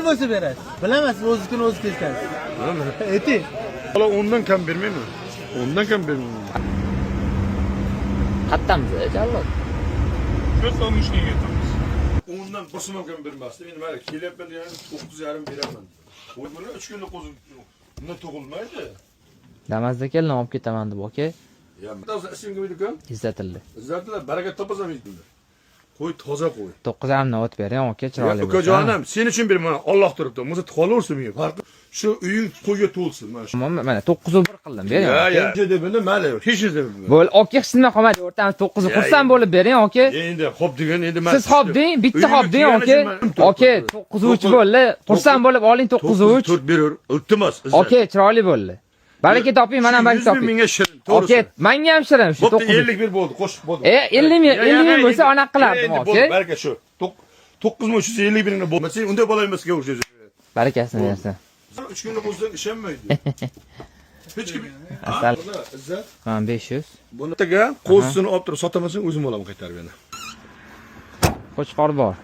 Bo'lsa berasiz. Bilamasiz, o'zingizni o'zingiz kesasiz. Ayting. Hala ondan kam vermeyeyim mi? Ondan kam vermeyeyim. Qattamız jallod. Ko'z olmushni yetamiz. Ondan basımam kam vermezdi. Benim her kelip ben yani 9,5 veremem. O bunu 3 günlük kozum. Bundan to'g'ilmaydi. Damazda keldim olib ketaman deb, okey? Ya, biz isim gibi diyorum. İzzetildi. Zaten bereket topasam yiydiler. Koy toza koy. 9,5 ot bering, okey, chiroyli Ya bo'lsa. ukajonim, sen için bir mana Allah turibdi. Muza qolaversin menga. Farqi shu uying qo'yga to'lsin mana shu. Mana 9,1 qildim, bering. Ya, ya. Deb buni mayli, hech narsa deb. Bo'l, okey, hech nima qolmadi. O'rtamizda 9 xursand bo'lib bering, okey? Endi xo'p degan endi men. Siz xo'p deng, bitta xo'p deng, okey? Okey, 9,3 bo'ldi. Xursand bo'lib oling 9,3. 4 berur. Iltimos. Okey, chiroyli bo'ldi. Baraka toping, mana baraka toping. 100 mingga shirin. Okey, menga ham shirin shu 9. 9. 51 bo'ldi, qo'shib bo'ldi. 50 ming bo'lsa ona qilardim, okey? Baraka shu. 9350 mingni bo'lmasa, unda bo'laymasga o'xshaydi. Barakasini bersin. 3 kunlik o'zidan ishonmaydi. Hech kim. Asal. Izzat. Ha, 500. Buni taga qo'zisini olib turib sotamasang o'zim olaman qaytarib yana. Qo'chqor bor.